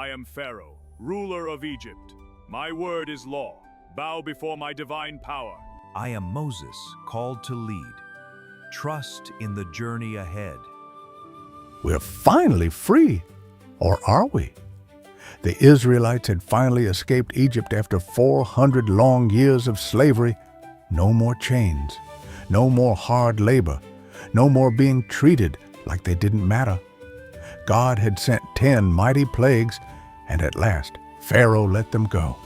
I am Pharaoh, ruler of Egypt. My word is law. Bow before my divine power. I am Moses, called to lead. Trust in the journey ahead. We're finally free, or are we? The Israelites had finally escaped Egypt after 400 long years of slavery. No more chains, no more hard labor, no more being treated like they didn't matter. God had sent 10 mighty plagues, and at last Pharaoh let them go.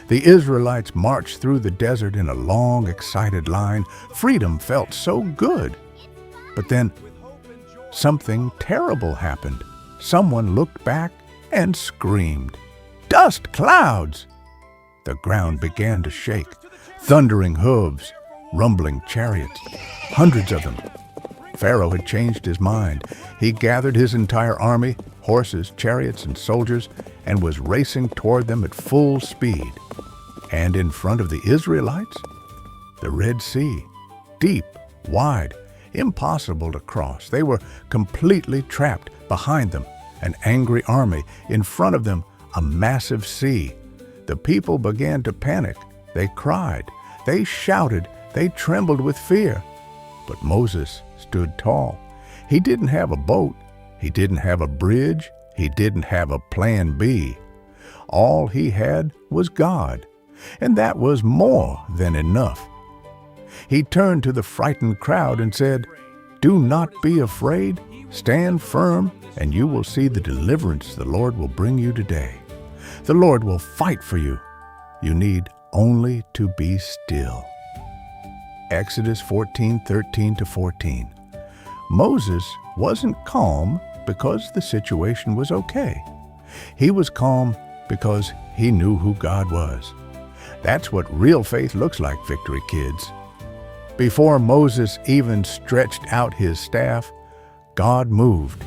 The Israelites marched through the desert in a long, excited line. Freedom felt so good. But then something terrible happened. Someone looked back and screamed, "Dust clouds!" The ground began to shake. Thundering hooves, rumbling chariots, hundreds of them. Pharaoh had changed his mind. He gathered his entire army, horses, chariots, and soldiers, and was racing toward them at full speed. And in front of the Israelites, the Red Sea, deep, wide, impossible to cross. They were completely trapped. Behind them, an angry army. In front of them, a massive sea. The people began to panic. They cried. They shouted. They trembled with fear. But Moses stood tall. He didn't have a boat. He didn't have a bridge. He didn't have a plan B. All he had was God, and that was more than enough. He turned to the frightened crowd and said, "Do not be afraid. Stand firm, and you will see the deliverance the Lord will bring you today. The Lord will fight for you. You need only to be still." Exodus 14:13-14. Moses wasn't calm because the situation was okay. He was calm because he knew who God was. That's what real faith looks like, Victory Kids. Before Moses even stretched out his staff, God moved.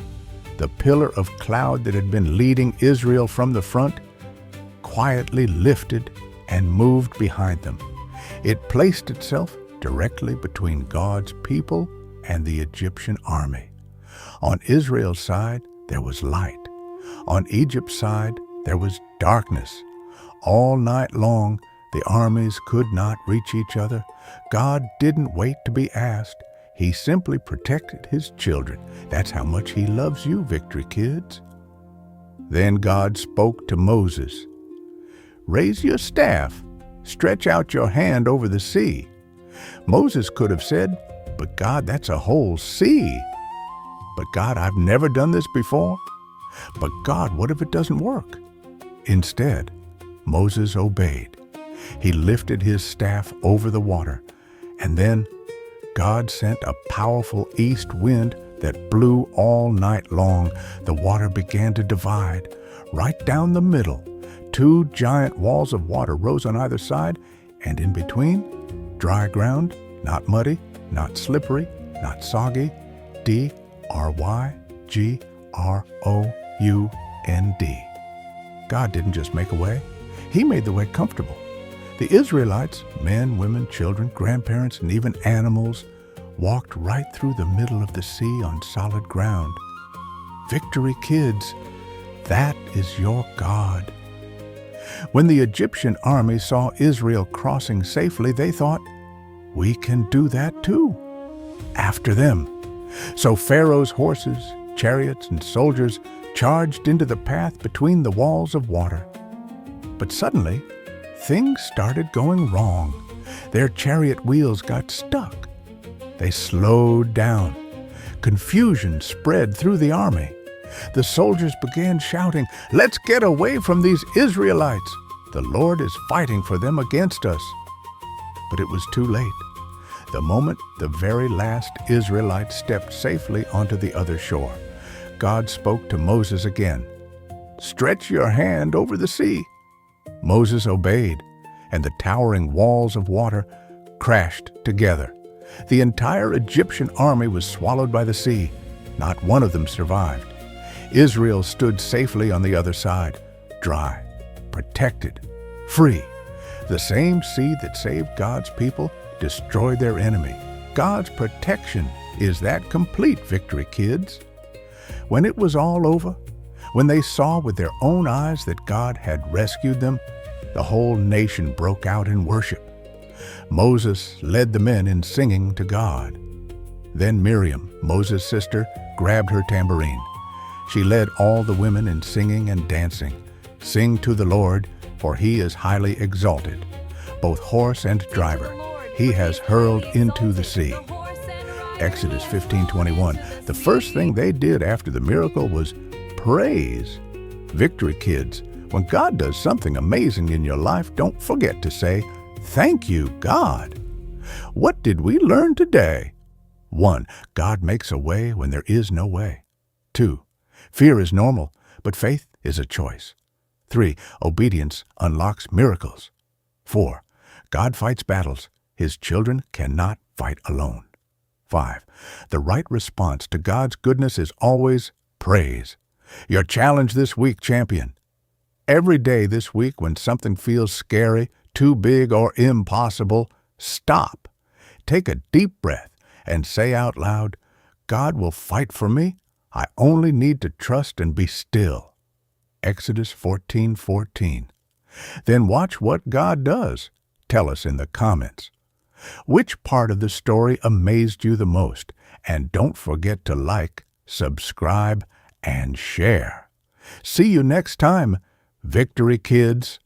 The pillar of cloud that had been leading Israel from the front quietly lifted and moved behind them. It placed itself directly between God's people and the Egyptian army. On Israel's side, there was light. On Egypt's side, there was darkness. All night long, the armies could not reach each other. God didn't wait to be asked. He simply protected his children. That's how much he loves you, Victory Kids. Then God spoke to Moses. "Raise your staff. Stretch out your hand over the sea." Moses could have said, "But God, that's a whole sea." "But God, I've never done this before." "But God, what if it doesn't work?" Instead, Moses obeyed. He lifted his staff over the water, and then God sent a powerful east wind that blew all night long. The water began to divide. Right down the middle, 2 giant walls of water rose on either side, and in between, dry ground, not muddy, not slippery, not soggy, D-R-Y-G-R-O-U-N-D. God didn't just make a way. He made the way comfortable. The Israelites, men, women, children, grandparents, and even animals, walked right through the middle of the sea on solid ground. Victory Kids, that is your God. When the Egyptian army saw Israel crossing safely, they thought, "We can do that too." After them. So Pharaoh's horses, chariots, and soldiers charged into the path between the walls of water. But suddenly, things started going wrong. Their chariot wheels got stuck. They slowed down. Confusion spread through the army. The soldiers began shouting, "Let's get away from these Israelites! The Lord is fighting for them against us." But it was too late. The moment the very last Israelite stepped safely onto the other shore, God spoke to Moses again. "Stretch your hand over the sea." Moses obeyed, and the towering walls of water crashed together. The entire Egyptian army was swallowed by the sea. Not one of them survived. Israel stood safely on the other side, dry, protected, free. The same sea that saved God's people destroyed their enemy. God's protection is that complete, Victory Kids. When it was all over, When they saw with their own eyes that God had rescued them, the whole nation broke out in worship. Moses led the men in singing to God. Then Miriam, Moses' sister, grabbed her tambourine. She led all the women in singing and dancing. Sing to the Lord, for he is highly exalted, both horse and driver. He has hurled into the sea. Exodus 15:21. The first thing they did after the miracle was praise. Victory kids, when God does something amazing in your life, don't forget to say, "Thank you, God." What did we learn today? 1. God makes a way when there is no way. 2. Fear is normal, but faith is a choice. 3. Obedience unlocks miracles. 4. God fights battles. His children cannot fight alone. 5. The right response to God's goodness is always praise. Your challenge this week, champion. Every day this week when something feels scary, too big, or impossible, stop. Take a deep breath and say out loud, "God will fight for me. I only need to trust and be still." Exodus 14:14. Then watch what God does. Tell us in the comments. Which part of the story amazed you the most? And don't forget to like, subscribe, and share. See you next time, Victory Kids.